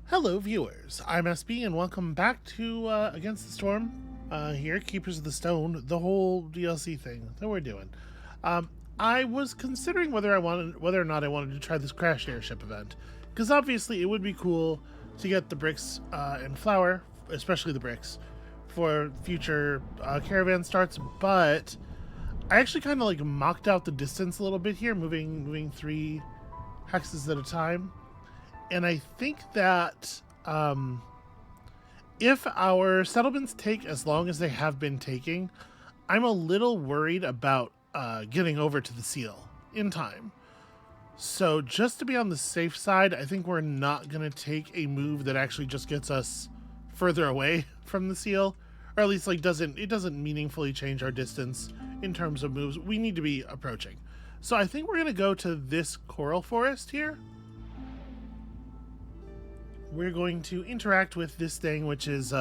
Hello, viewers. I'm SB, and welcome back to Against the Storm. Here, Keepers of the Stone, the whole DLC thing that we're doing. I was considering whether or not I wanted to try this crash airship event, because obviously it would be cool to get the bricks and flour, especially the bricks, for future caravan starts. But I actually kind of like mocked out the distance a little bit here, moving 3 hexes at a time. And I think that if our settlements take as long as they have been taking, I'm a little worried about getting over to the seal in time. So just to be on the safe side, I think we're not going to take a move that actually just gets us further away from the seal, or at least like doesn't meaningfully change our distance in terms of moves we need to be approaching. So I think we're going to go to this coral forest here. We're going to interact with this thing, which is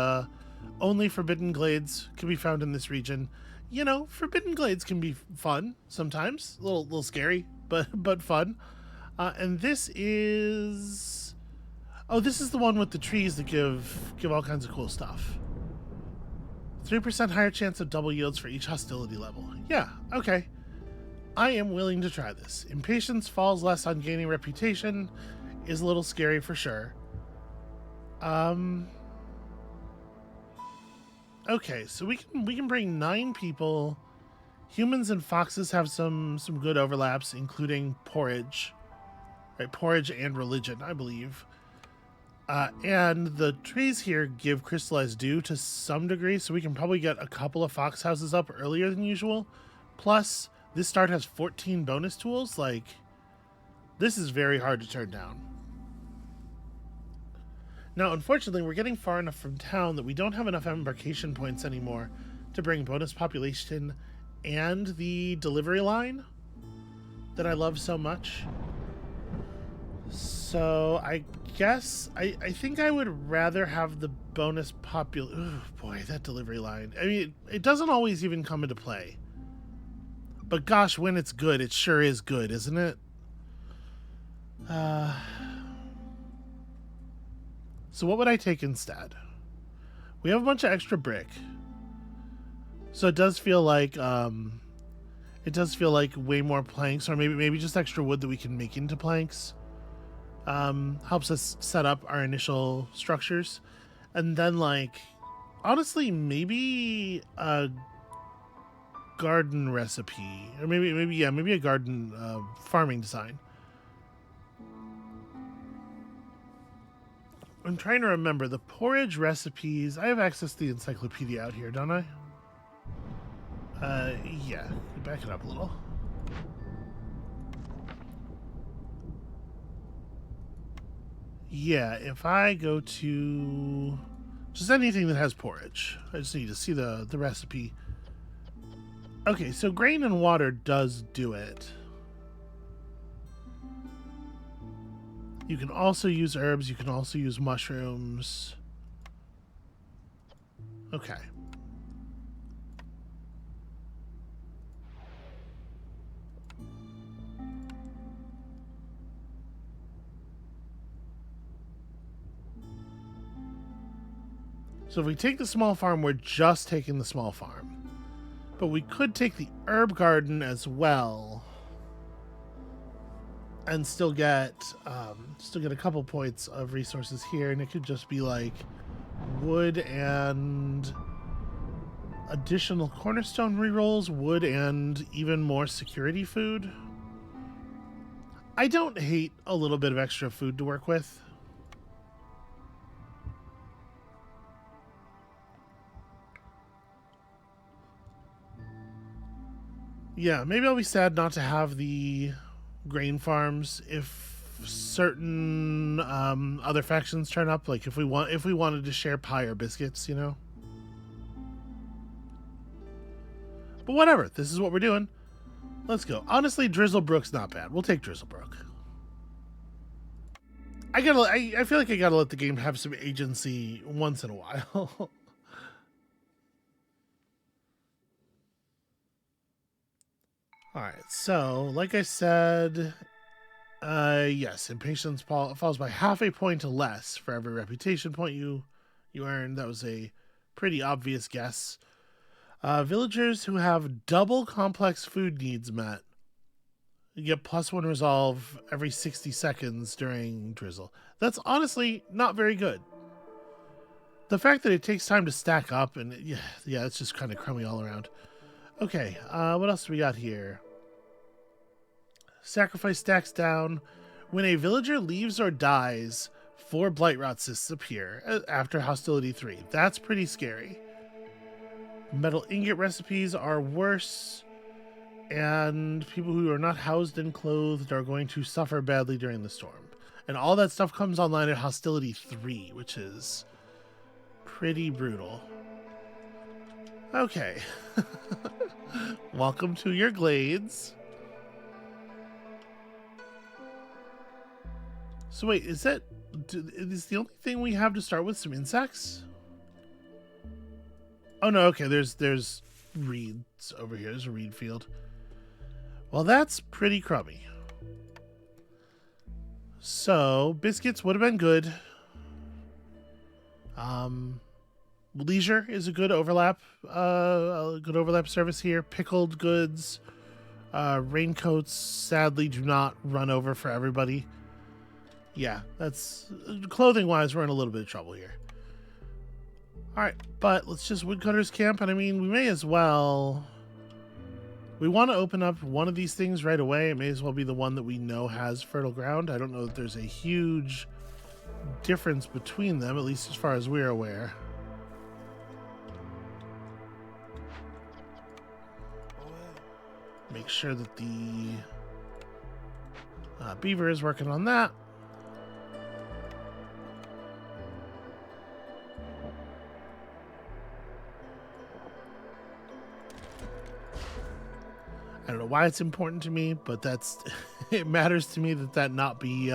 only forbidden glades can be found in this region. You know, forbidden glades can be fun sometimes, a little scary, but fun. And this is this is the one with the trees that give all kinds of cool stuff. 3% higher chance of double yields for each hostility level. Yeah, okay. I am willing to try this. Impatience falls less on gaining reputation is a little scary for sure. Okay, so we can bring 9 people. Humans and foxes have some good overlaps, including porridge. Right, porridge and religion, I believe. And the trees here give crystallized dew to some degree, so we can probably get a couple of fox houses up earlier than usual. Plus, this start has 14 bonus tools. Like, this is very hard to turn down. Now, unfortunately, we're getting far enough from town that we don't have enough embarkation points anymore to bring bonus population and the delivery line that I love so much. So I guess I think I would rather have the bonus oh boy, that delivery line. I mean, it doesn't always even come into play. But gosh, when it's good, it sure is good, isn't it? So what would I take instead? We have a bunch of extra brick. So it does feel like way more planks, or maybe just extra wood that we can make into planks. Helps us set up our initial structures. And then, like, honestly, maybe a garden recipe, or maybe a garden farming design. I'm trying to remember the porridge recipes. I have access to the encyclopedia out here, don't I? Yeah. Back it up a little. Yeah, if I go to just anything that has porridge, I just need to see the recipe. Okay, so grain and water does do it. You can also use herbs. You can also use mushrooms. Okay. So if we take the small farm, we're just taking the small farm. But we could take the herb garden as well. And still get a couple points of resources here, and it could just be like wood and additional cornerstone rerolls, wood and even more security food. I don't hate a little bit of extra food to work with. Yeah, maybe I'll be sad not to have the grain farms if certain other factions turn up, like if we wanted to share pie or biscuits, you know. But whatever, this is what we're doing. Let's go. Honestly, Drizzlebrook's not bad. We'll take Drizzlebrook. I feel like I gotta let the game have some agency once in a while. Alright, so like I said, Yes, impatience falls by half a point or less for every reputation point you earn. That was a pretty obvious guess. Villagers who have double complex food needs met. You get +1 resolve every 60 seconds during drizzle. That's honestly not very good. The fact that it takes time to stack up, and yeah, it's just kind of crummy all around. Okay, what else do we got here? Sacrifice stacks down. When a villager leaves or dies, 4 blight rot cysts appear after hostility 3. That's pretty scary. Metal ingot recipes are worse, and people who are not housed and clothed are going to suffer badly during the storm. And all that stuff comes online at hostility 3, which is pretty brutal. Okay. Welcome to your glades. So wait, is the only thing we have to start with some insects? Oh no, okay, there's reeds over here. There's a reed field. Well, that's pretty crummy. So, biscuits would have been good. Leisure is a good overlap service here. Pickled goods. Raincoats sadly do not run over for everybody. Yeah, that's clothing-wise, we're in a little bit of trouble here. All right, but let's just woodcutters camp, and I mean, we may as well. We want to open up one of these things right away. It may as well be the one that we know has fertile ground. I don't know that there's a huge difference between them, at least as far as we're aware. Make sure that the beaver is working on that. I don't know why it's important to me, but that's it matters to me that not be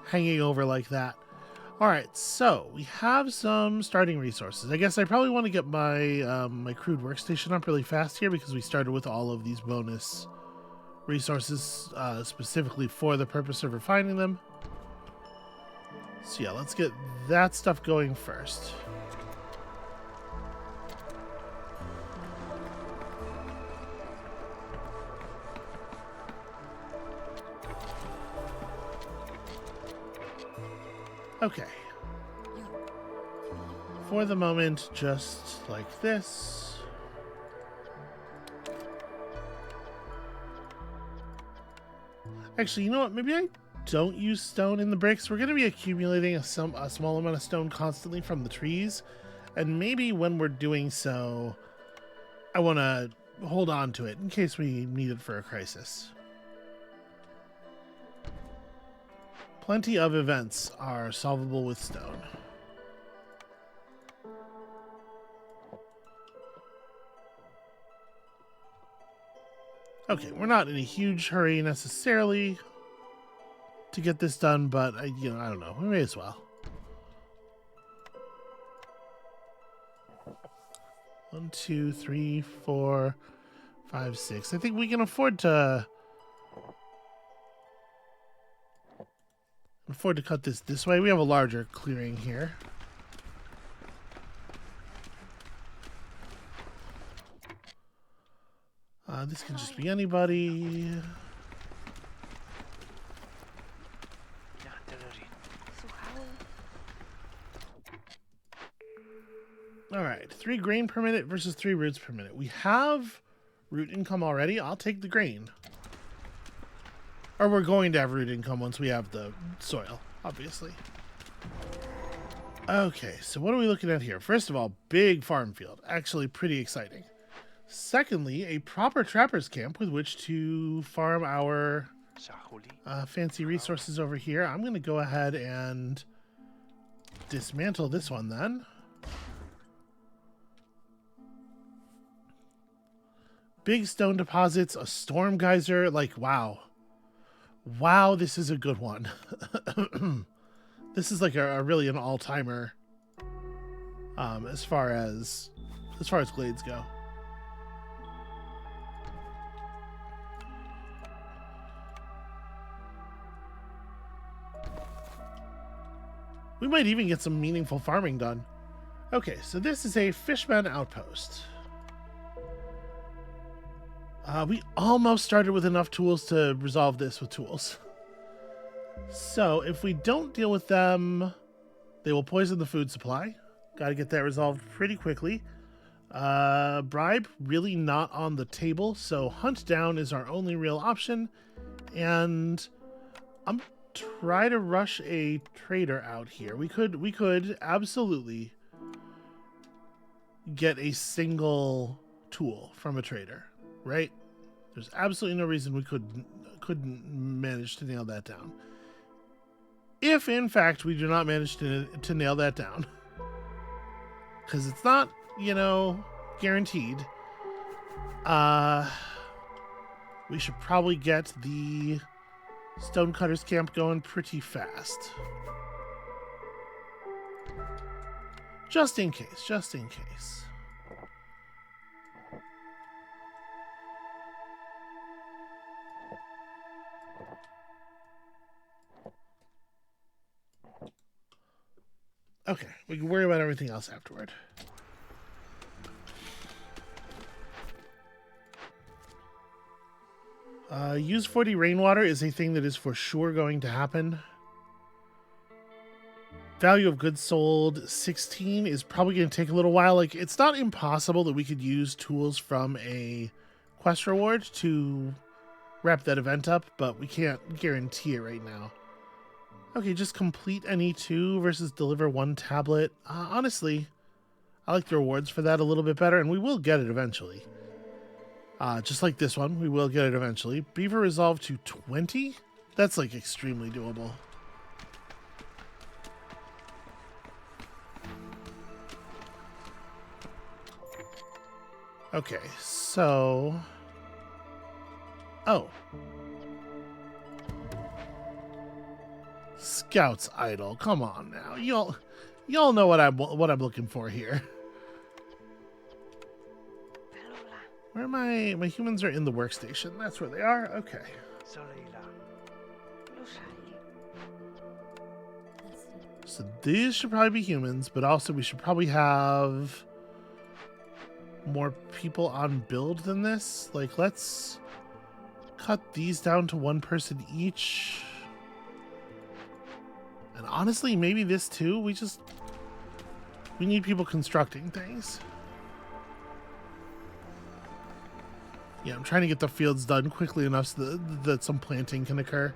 hanging over like that. All right, so we have some starting resources. I guess I probably want to get my my crude workstation up really fast here because we started with all of these bonus resources specifically for the purpose of refining them. So yeah, let's get that stuff going first. Okay. For the moment, just like this. Actually, you know what? Maybe I don't use stone in the bricks. We're going to be accumulating a small amount of stone constantly from the trees. And maybe when we're doing so, I want to hold on to it in case we need it for a crisis. Plenty of events are solvable with stone. Okay, we're not in a huge hurry necessarily to get this done, but I don't know. We may as well. 1, 2, 3, 4, 5, 6. I think we can afford to cut this way. We have a larger clearing here. This can just be anybody. All right, 3 grain per minute versus 3 roots per minute. We have root income already. I'll take the grain. Or we're going to have root income once we have the soil, obviously. Okay, so what are we looking at here? First of all, big farm field. Actually pretty exciting. Secondly, a proper trapper's camp with which to farm our fancy resources over here. I'm going to go ahead and dismantle this one then. Big stone deposits, a storm geyser, like wow. Wow, this is a good one. This is like a really an all-timer as far as glades go. We might even get some meaningful farming done. Okay, so this is a fishman outpost. We almost started with enough tools to resolve this with tools. So if we don't deal with them, they will poison the food supply. Got to get that resolved pretty quickly. Bribe, really not on the table, so hunt down is our only real option. And I'm try to rush a trader out here. We could absolutely get a single tool from a trader, right? There's absolutely no reason we couldn't manage to nail that down. If in fact we do not manage to nail that down, because it's not, you know, guaranteed, we should probably get the Stonecutters camp going pretty fast. Just in case, just in case. Okay, we can worry about everything else afterward. Use 40 rainwater is a thing that is for sure going to happen. Value of goods sold 16 is probably going to take a little while. Like, it's not impossible that we could use tools from a quest reward to wrap that event up, but we can't guarantee it right now. Okay, just complete any 2 versus deliver 1 tablet. Honestly, I like the rewards for that a little bit better, and we will get it eventually. Just like this one, we will get it eventually. Beaver resolved to 20? That's like extremely doable. Okay, so... Oh. Scout's idol. Come on now. Y'all know what I'm looking for here. Where am I? My humans are in the workstation. That's where they are. Okay. So these should probably be humans, but also we should probably have more people on build than this. Like, let's cut these down to 1 person each. And honestly, maybe this too. We need people constructing things. Yeah, I'm trying to get the fields done quickly enough so that some planting can occur.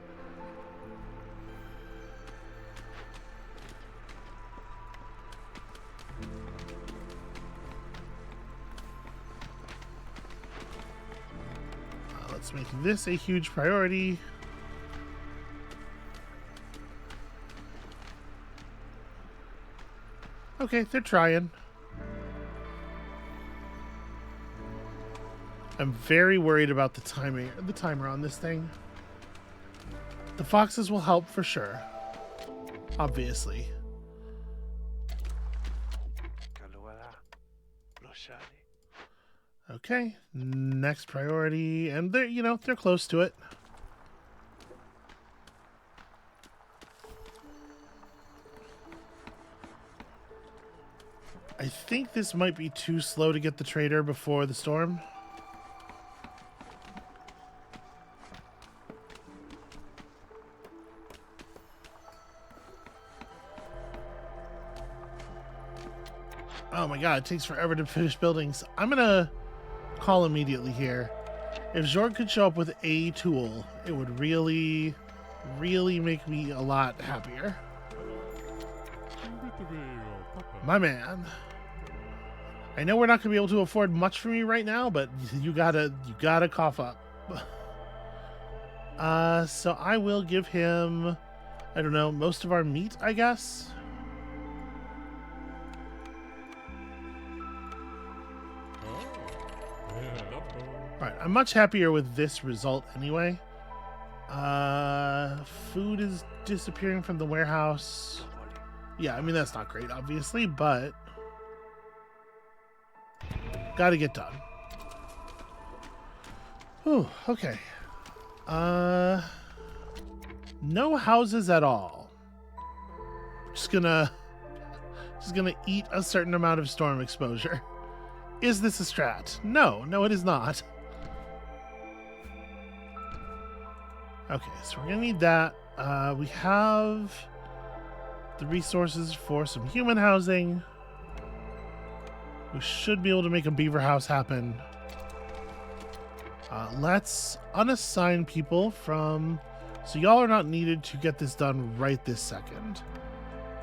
Let's make this a huge priority. Okay, they're trying. I'm very worried about the timer on this thing. The foxes will help for sure. Obviously. Okay, next priority, and they're close to it. I think this might be too slow to get the trader before the storm. Oh my god, it takes forever to finish buildings. I'm gonna call immediately here. If Zorg could show up with a tool, it would really, really make me a lot happier. My man. I know we're not gonna be able to afford much from you right now, but you gotta cough up. So I will give him, I don't know, most of our meat, I guess. Alright, I'm much happier with this result anyway. Food is disappearing from the warehouse. Yeah, I mean, that's not great, obviously, but gotta get done. Whew, okay. No houses at all. Just gonna eat a certain amount of storm exposure. Is this a strat? No, it is not. Okay, so we're gonna need that. We have the resources for some human housing. We should be able to make a beaver house happen. Let's unassign people from... So y'all are not needed to get this done right this second.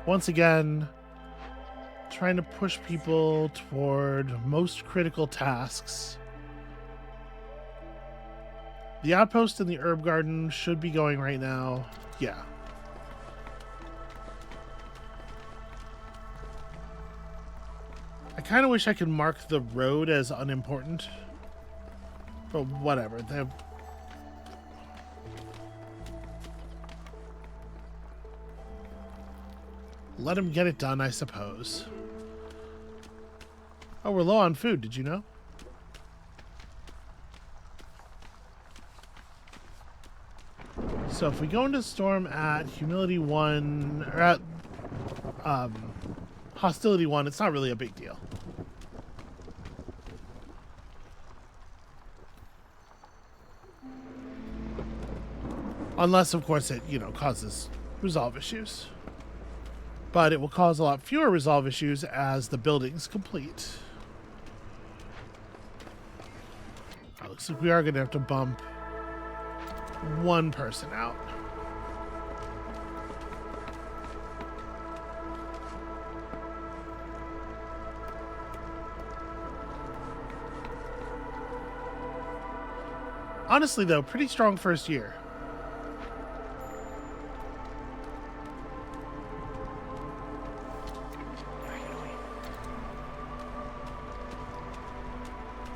Once again, trying to push people toward most critical tasks. The outpost and the herb garden should be going right now. Yeah. I kind of wish I could mark the road as unimportant. But whatever. Let him get it done, I suppose. Oh, we're low on food. Did you know? So if we go into storm at humility 1 or at hostility 1, it's not really a big deal. Unless, of course, it, causes resolve issues. But it will cause a lot fewer resolve issues as the buildings complete. Looks like we are going to have to bump one person out. Honestly, though, pretty strong first year.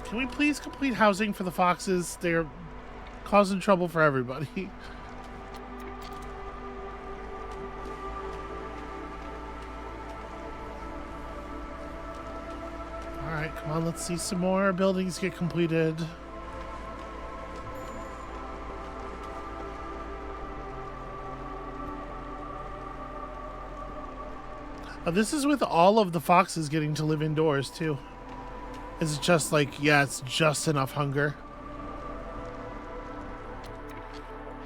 Can we please complete housing for the foxes? They're causing trouble for everybody. Alright, come on, let's see some more buildings get completed. This is with all of the foxes getting to live indoors, too. Is it just like, yeah, it's just enough hunger?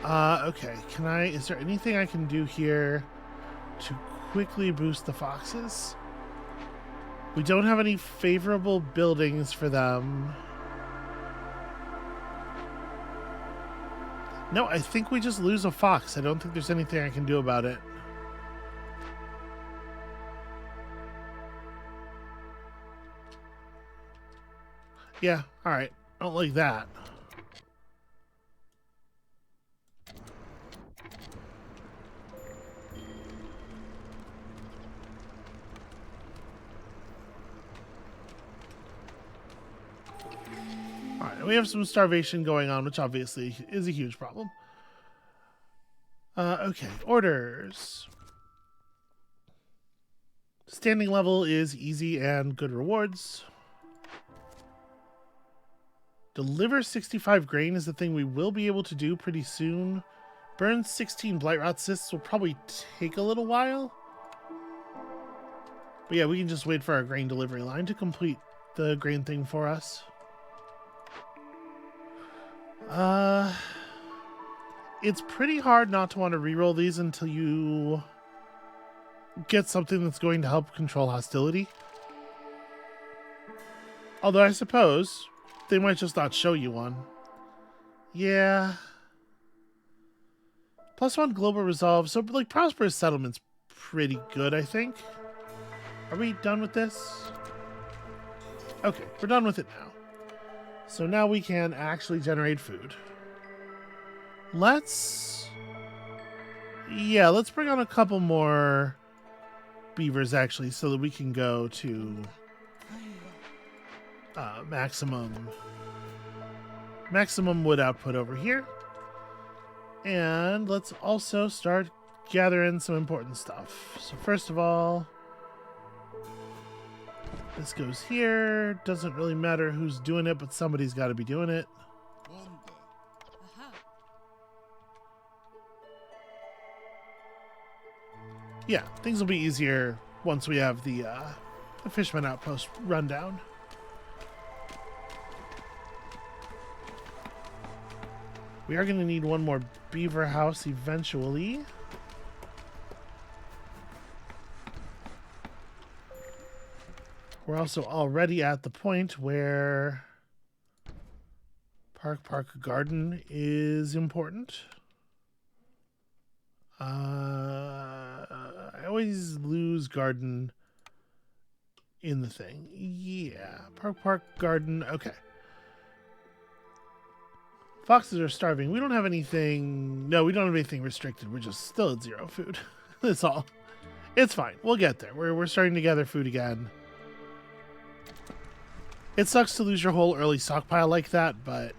Okay, is there anything I can do here to quickly boost the foxes? We don't have any favorable buildings for them. No, I think we just lose a fox. I don't think there's anything I can do about it. Yeah, alright. I don't like that. Alright, we have some starvation going on, which obviously is a huge problem. Okay, orders. Standing level is easy and good rewards. Deliver 65 grain is the thing we will be able to do pretty soon. Burn 16 blight rot cysts will probably take a little while. But yeah, we can just wait for our grain delivery line to complete the grain thing for us. It's pretty hard not to want to reroll these until you get something that's going to help control hostility. Although I suppose they might just not show you one. Yeah. +1 global resolve. So, like, prosperous settlement's pretty good, I think. Are we done with this? Okay, we're done with it now. So now we can actually generate food. Let's bring on a couple more beavers, actually, so that we can go to maximum wood output over here. And let's also start gathering some important stuff. So first of all, this goes here. Doesn't really matter who's doing it, but somebody's got to be doing it. Yeah, things will be easier once we have the Fisherman Outpost rundown. We are going to need one more beaver house eventually. We're also already at the point where Park Garden is important. I always lose garden in the thing. Yeah, Park Garden. Okay. Foxes are starving. We don't have anything. No, we don't have anything restricted. We're just still at 0 food. That's all. It's fine. We'll get there. We're starting to gather food again. It sucks to lose your whole early stockpile like that, but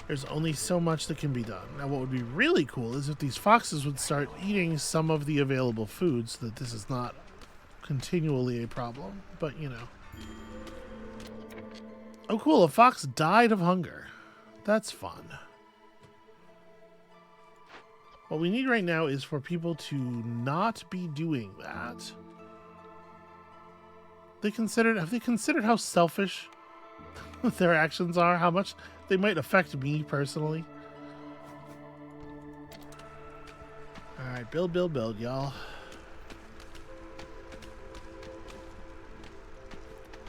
there's only so much that can be done. Now, what would be really cool is if these foxes would start eating some of the available food so that this is not continually a problem. But, you know. Oh, cool. A fox died of hunger. That's fun. What we need right now is for people to not be doing that. Have they considered how selfish their actions are? How much they might affect me personally? Alright, build, y'all.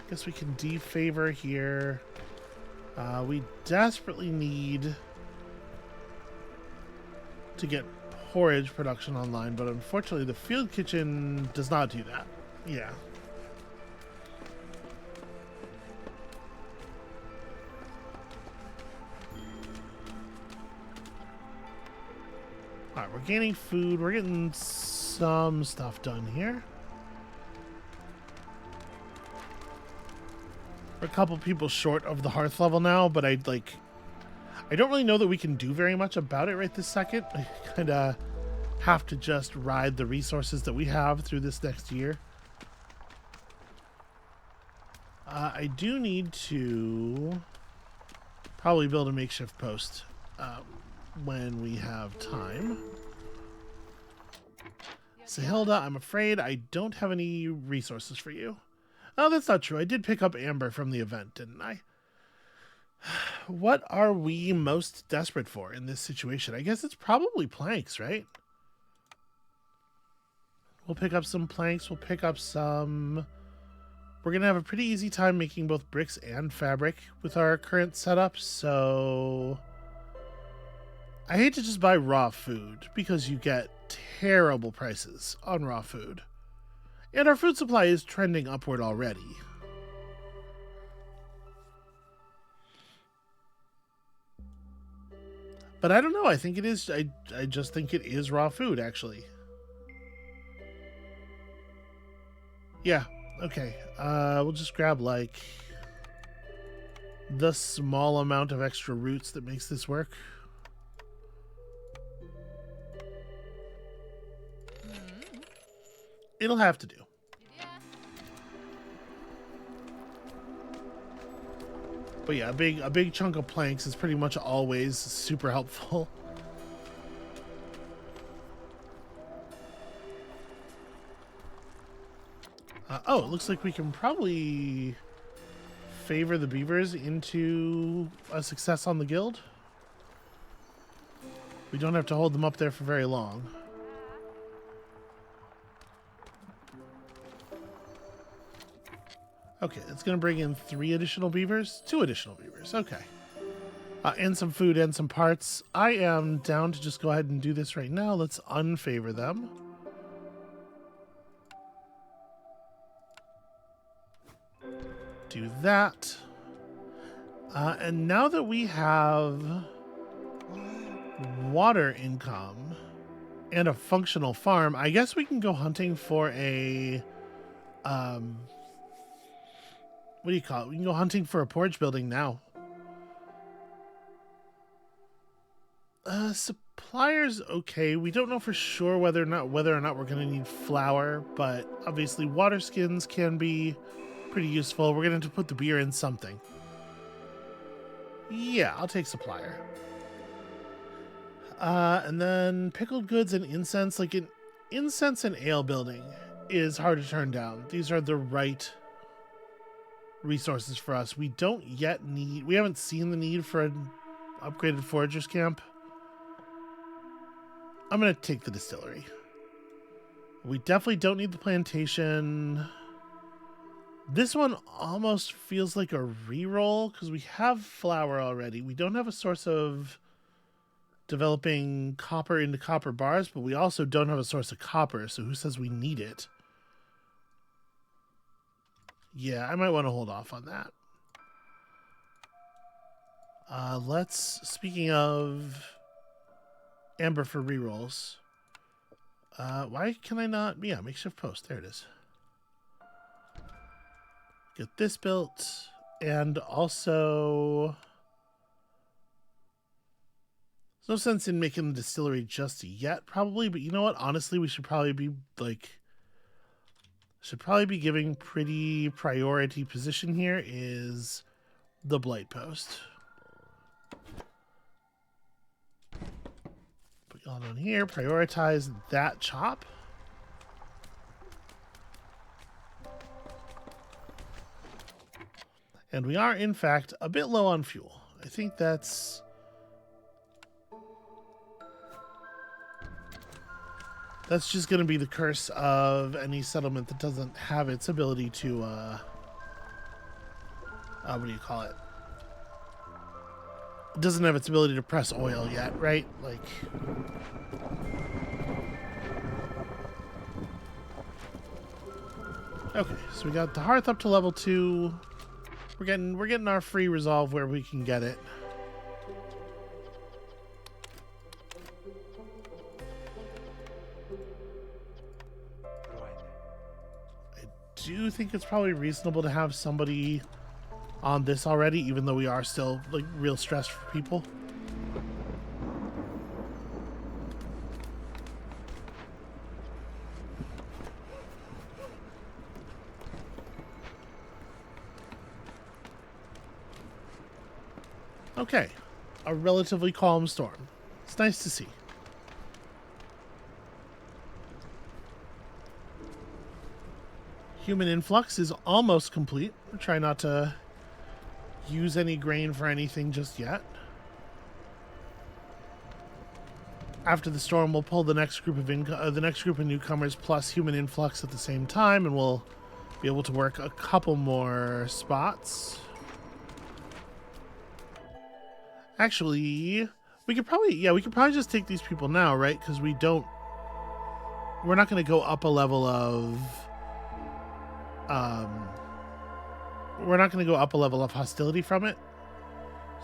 Guess we can defavor here. We desperately need to get porridge production online, but unfortunately the field kitchen does not do that. Yeah. Alright, we're gaining food. We're getting some stuff done here. We're a couple people short of the hearth level now, but I don't really know that we can do very much about it right this second. I kind of have to just ride the resources that we have through this next year. I do need to probably build a makeshift post when we have time. Sahilda, I'm afraid I don't have any resources for you. Oh, that's not true. I did pick up amber from the event, didn't I? What are we most desperate for in this situation? I guess it's probably planks, right? We'll pick up some planks. We'll pick up some... We're going to have a pretty easy time making both bricks and fabric with our current setup, so... I hate to just buy raw food because you get terrible prices on raw food. And our food supply is trending upward already. But I don't know. I think it is. I just think it is raw food, actually. Yeah. Okay. We'll just grab, like, the small amount of extra roots that makes this work. It'll have to do. But yeah, a big chunk of planks is pretty much always super helpful. Oh, it looks like we can probably favor the beavers into a success on the guild. We don't have to hold them up there for very long. Okay, it's going to bring in 3 additional beavers. 2 additional beavers. Okay. And some food and some parts. I am down to just go ahead and do this right now. Let's unfavor them. Do that. And now that we have water income and a functional farm, I guess we can go hunting for a... what do you call it? We can go hunting for a porridge building now. Suppliers, okay. We don't know for sure whether or not we're going to need flour, but obviously water skins can be pretty useful. We're going to have to put the beer in something. Yeah, I'll take supplier. And then pickled goods and incense. Like incense and ale building is hard to turn down. These are the right resources for us. We don't yet need... We haven't seen the need for an upgraded forager's camp. I'm going to take the distillery. We definitely don't need the plantation. This one almost feels like a reroll because we have flour already. We don't have a source of developing copper into copper bars, but we also don't have a source of copper, so who says we need it? Yeah, I might want to hold off on that. Speaking of amber for rerolls, why can I not? Yeah, makeshift post. There it is. Get this built, and also there's no sense in making the distillery just yet, probably. But you know what? Honestly, we should probably be giving pretty priority position here is the blight post. Put y'all down here. Prioritize that chop. And we are, in fact, a bit low on fuel. I think that's... That's just going to be the curse of any settlement that doesn't have its ability to, what do you call it? It doesn't have its ability to press oil yet, right? Like... Okay, so we got the hearth up to level 2. We're getting our free resolve where we can get it. I do think it's probably reasonable to have somebody on this already, even though we are still like real stressed for people. Okay, a relatively calm storm. It's nice to see. Human influx is almost complete. We'll try not to use any grain for anything just yet. After the storm, we'll pull the next group of newcomers plus human influx at the same time, and we'll be able to work a couple more spots. Actually, we could probably just take these people now, right? Because we're not going to go up a level of, we're not going to go up a level of hostility from it.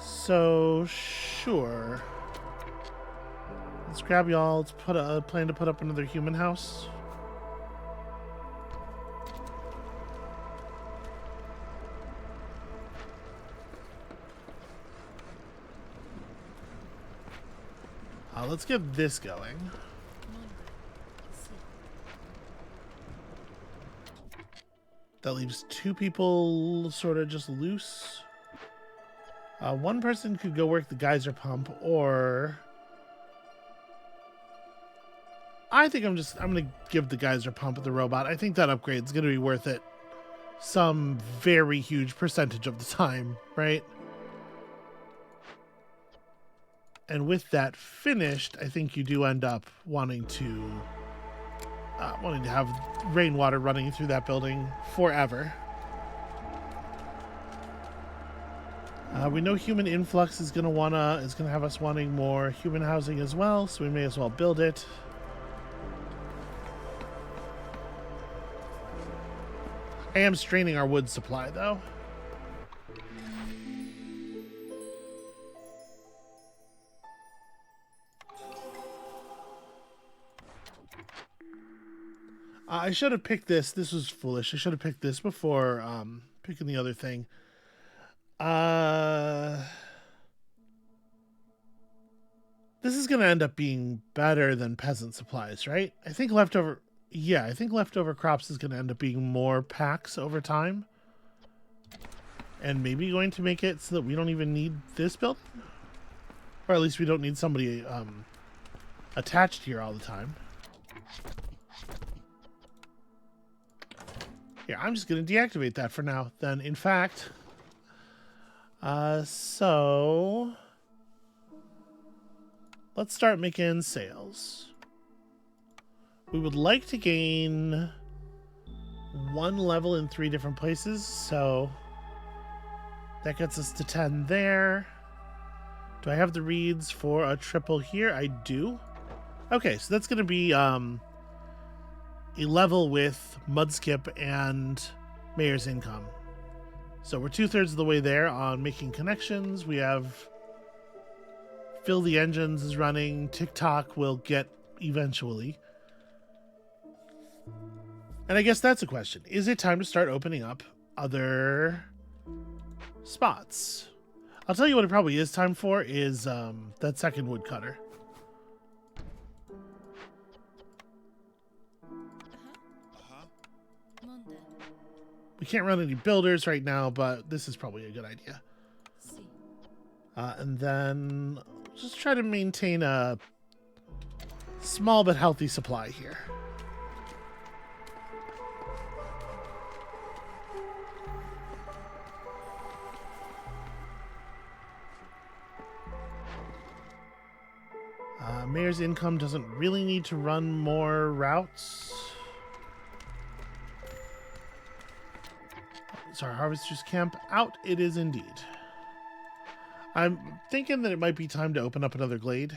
So, sure. Let's grab y'all. Let's plan to put up another human house. Let's get this going. That leaves 2 people sort of just loose. One person could go work the geyser pump, or I think I'm going to give the geyser pump the robot. I think that upgrade is going to be worth it some very huge percentage of the time, right? And with that finished, I think you do end up wanting to have rainwater running through that building forever. We know human influx is gonna have us wanting more human housing as well, so we may as well build it. I am straining our wood supply though. I should have picked this. This was foolish. I should have picked this before picking the other thing. This is going to end up being better than peasant supplies, right? I think leftover crops is going to end up being more packs over time. And maybe going to make it so that we don't even need this building. Or at least we don't need somebody attached here all the time. Here, I'm just going to deactivate that for now. Then, in fact, so let's start making sales. We would like to gain 1 level in 3 different places, so that gets us to 10 there. Do I have the reeds for a triple here? I do. Okay, so that's going to be a level with Mudskip and Mayor's Income. So we're 2/3 of the way there on making connections. We have Fill the Engines is running. TikTok will get eventually. And I guess that's a question. Is it time to start opening up other spots? I'll tell you what it probably is time for is that second woodcutter. We can't run any builders right now, but this is probably a good idea. And then just try to maintain a small but healthy supply here. Mayor's Income doesn't really need to run more routes. Is our harvester's camp out? It is indeed. I'm thinking that it might be time to open up another glade.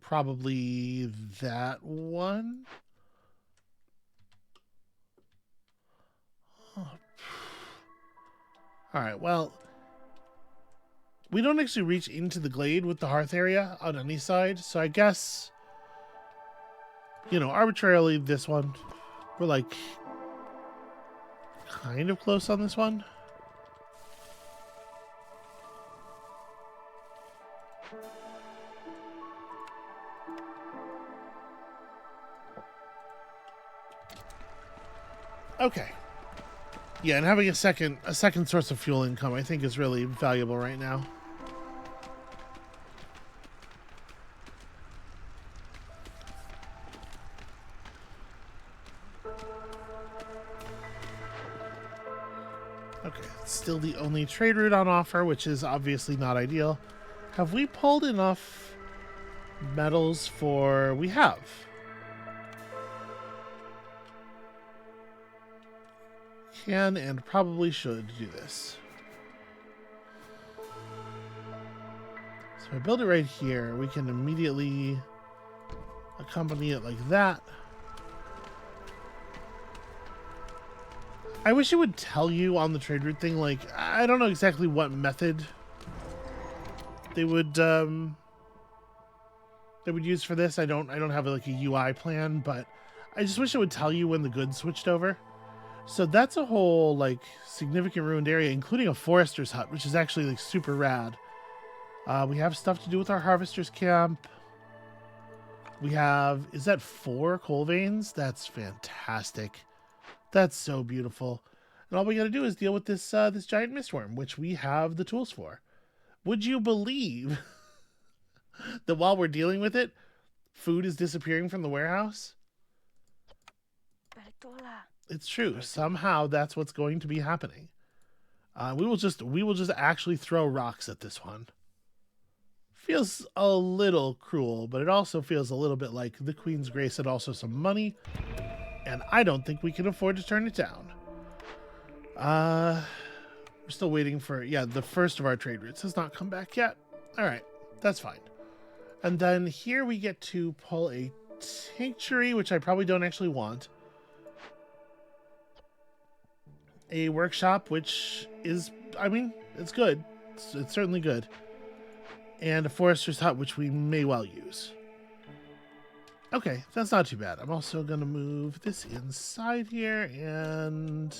Probably that one. Oh. All right, well, we don't actually reach into the glade with the hearth area on any side, so I guess, you know, arbitrarily this one, we're like kind of close on this one. Okay. Yeah, and having a second source of fuel income I think is really valuable right now. Okay, it's still the only trade route on offer, which is obviously not ideal. Have we pulled enough metals for... We have. Can and probably should do this. So if I build it right here, we can immediately accompany it like that. I wish it would tell you on the trade route thing, like, I don't know exactly what method they would use for this. I don't have like a UI plan, but I just wish it would tell you when the goods switched over. So that's a whole like significant ruined area, including a forester's hut, which is actually like super rad. We have stuff to do with our harvester's camp. We have, is that 4 coal veins? That's fantastic. That's so beautiful. And all we got to do is deal with this this giant mistworm, which we have the tools for. Would you believe that while we're dealing with it, food is disappearing from the warehouse? It's true. Somehow that's what's going to be happening. We will just actually throw rocks at this one. Feels a little cruel, but it also feels a little bit like the Queen's Grace and also some money. And I don't think we can afford to turn it down. We're still waiting for, yeah, the first of our trade routes has not come back yet. All right, that's fine. And then here we get to pull a tinctury, which I probably don't actually want. A workshop, which is, I mean, it's good. It's certainly good. And a forester's hut, which we may well use. Okay, that's not too bad. I'm also going to move this inside here and...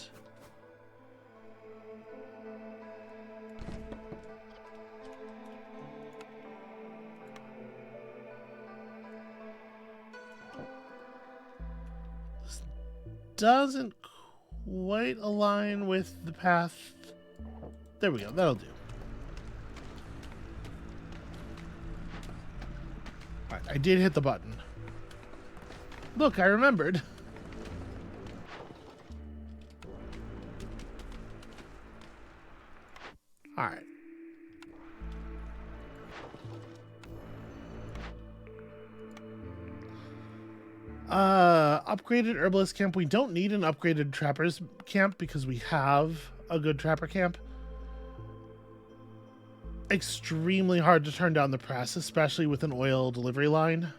This doesn't quite align with the path. There we go. That'll do. All right, I did hit the button. Look, I remembered. All right. Upgraded herbalist camp. We don't need an upgraded trappers camp because we have a good trapper camp. Extremely hard to turn down the press, especially with an oil delivery line.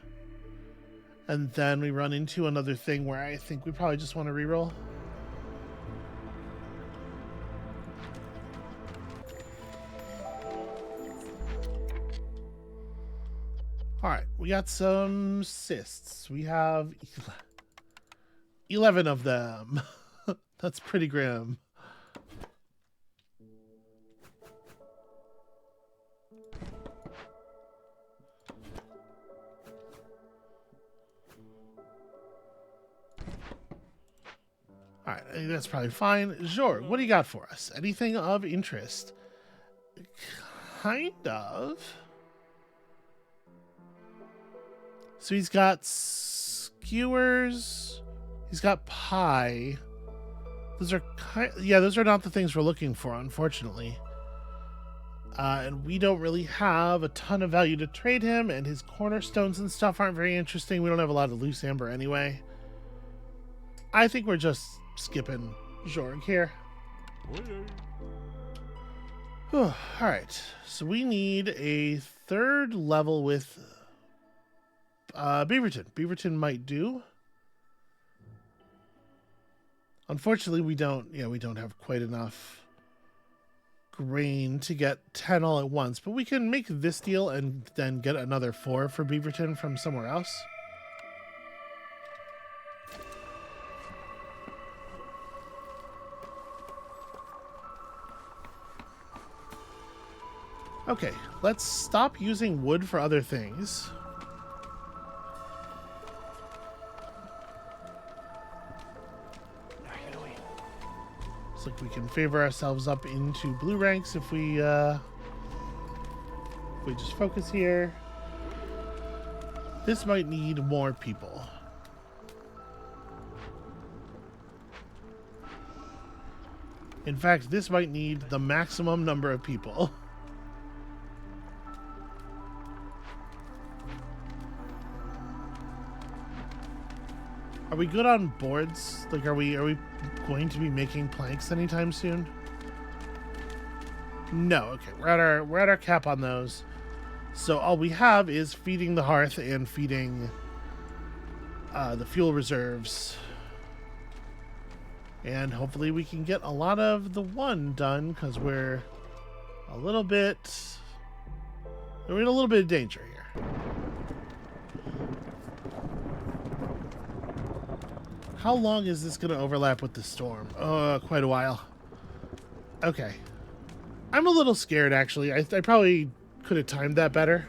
And then we run into another thing where I think we probably just want to reroll. All right, we got some cysts. We have 11 of them. That's pretty grim. All right, I think that's probably fine. Jor, what do you got for us? Anything of interest? Kind of. So he's got skewers. He's got pie. Those are those are not the things we're looking for, unfortunately. And we don't really have a ton of value to trade him, and his cornerstones and stuff aren't very interesting. We don't have a lot of loose amber anyway. I think we're just skipping Jorg here. All right, so we need a third level with Beaverton. Beaverton might do. Unfortunately, we don't have quite enough grain to get 10 all at once, but we can make this deal and then get another 4 for Beaverton from somewhere else. Okay, let's stop using wood for other things. Looks like we can favor ourselves up into blue ranks if we just focus here. This might need more people. In fact, this might need the maximum number of people. Are we good on boards? Like, are we going to be making planks anytime soon? No. Okay, we're at our cap on those. So all we have is feeding the hearth and feeding the fuel reserves, and hopefully we can get a lot of the one done because we're in a little bit of danger here. How long is this going to overlap with the storm? Quite a while. Okay. I'm a little scared, actually. I probably could have timed that better.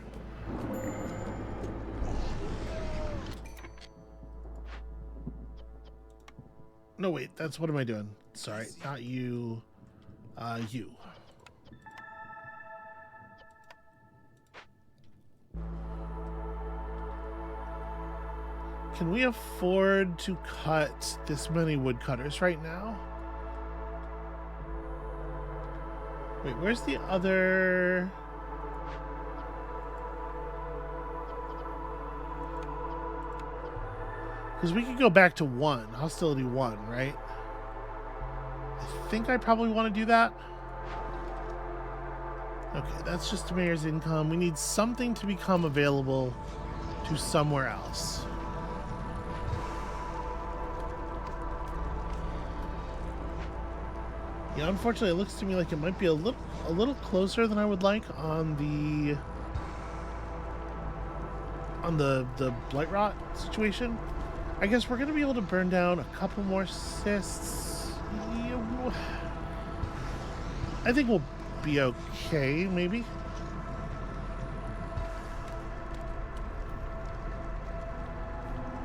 No, wait. What am I doing? Sorry. Not you. You. Can we afford to cut this many woodcutters right now? Wait, where's the other... Because we could go back to 1, hostility 1, right? I think I probably want to do that. Okay, that's just the mayor's income. We need something to become available to somewhere else. Yeah, unfortunately, it looks to me like it might be a little closer than I would like on the blight rot situation. I guess we're gonna be able to burn down a couple more cysts. Yeah, I think we'll be okay, maybe.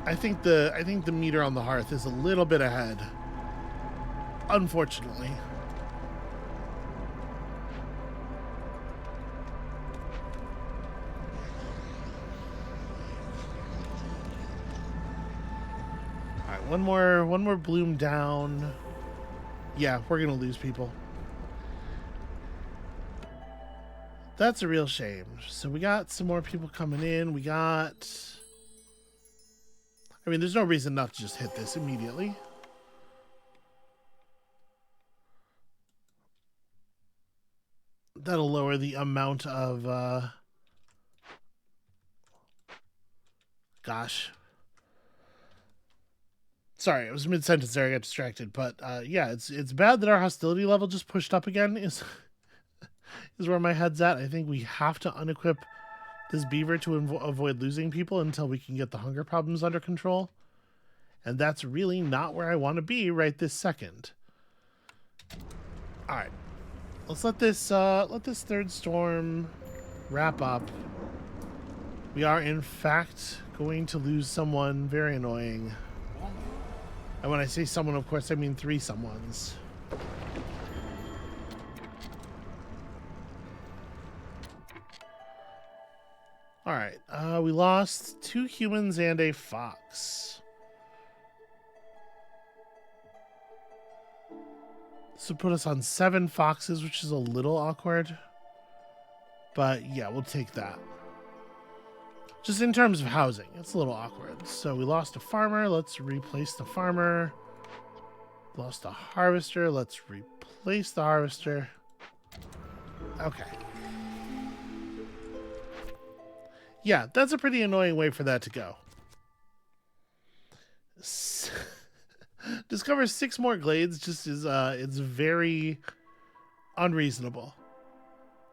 I think the meter on the hearth is a little bit ahead, unfortunately. One more bloom down. Yeah, we're gonna lose people. That's a real shame. So we got some more people coming in. We got... I mean, there's no reason not to just hit this immediately. That'll lower the amount of... Gosh. Sorry, it was mid-sentence there. I got distracted. But yeah, it's bad that our hostility level just pushed up again. Is where my head's at. I think we have to unequip this beaver to avoid losing people until we can get the hunger problems under control. And that's really not where I want to be right this second. All right, let's let this third storm wrap up. We are in fact going to lose someone very annoying. And when I say someone, of course, I mean 3 someones. All right, we lost 2 humans and a fox. This would put us on 7 foxes, which is a little awkward. But yeah, we'll take that. Just in terms of housing, it's a little awkward. So we lost a farmer. Let's replace the farmer. Lost a harvester. Let's replace the harvester. Okay. Yeah, that's a pretty annoying way for that to go. Discover 6 more glades just is, it's very unreasonable.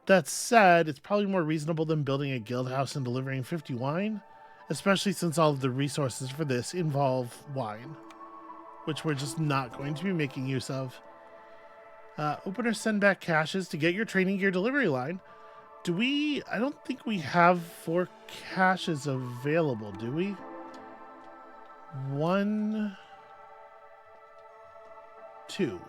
That said, it's probably more reasonable than building a guild house and delivering 50 wine, especially since all of the resources for this involve wine, which we're just not going to be making use of. Open or send back caches to get your training gear delivery line. Do we... I don't think we have 4 caches available, do we? 1... 2.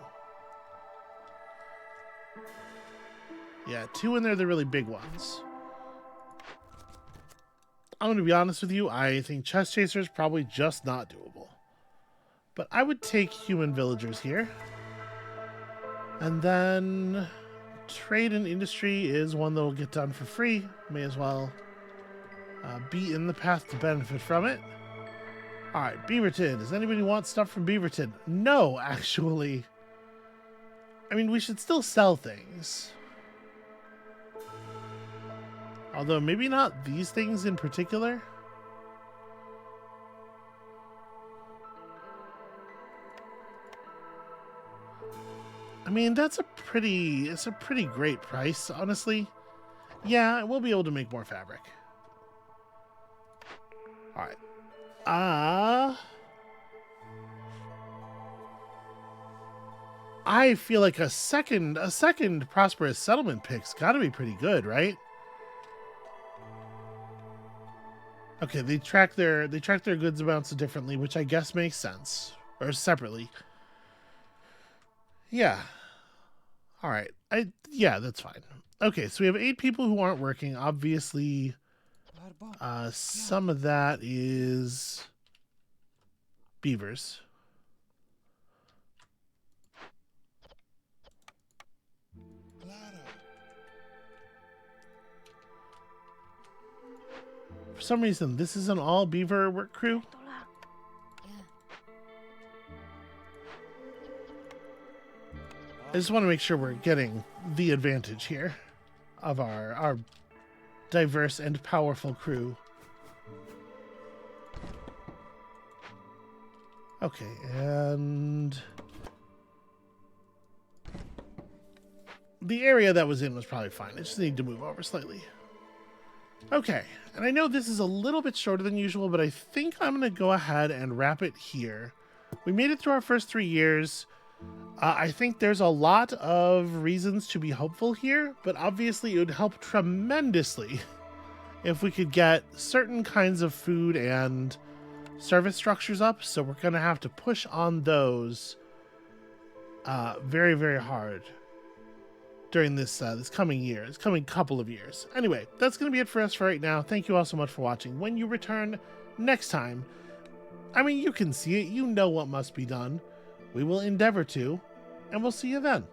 Yeah, 2 and they're the really big ones. I'm going to be honest with you, I think chest chaser is probably just not doable. But I would take human villagers here. And then trade and industry is one that will get done for free. May as well be in the path to benefit from it. Alright, Beaverton. Does anybody want stuff from Beaverton? No, actually. I mean, we should still sell things. Although, maybe not these things in particular. I mean, it's a pretty great price, honestly. Yeah, we'll be able to make more fabric. Alright. I feel like a second prosperous settlement pick's gotta be pretty good, right? Okay, they track their goods amounts differently, which I guess makes sense. Or separately. Yeah. Alright. Yeah, that's fine. Okay, so we have 8 people who aren't working. Obviously, some of that is beavers. For some reason, this is an all beaver work crew. I just want to make sure we're getting the advantage here of our diverse and powerful crew. Okay, and the area that was in was probably fine. I just need to move over slightly. Okay, and I know this is a little bit shorter than usual, but I think I'm going to go ahead and wrap it here. We made it through our first 3 years. I think there's a lot of reasons to be hopeful here, but obviously it would help tremendously if we could get certain kinds of food and service structures up, so we're going to have to push on those very, very hard during this coming couple of years. Anyway, that's going to be it for us for right now. Thank you all so much for watching. When you return next time, I mean, you can see it. You know what must be done. We will endeavor to, and we'll see you then.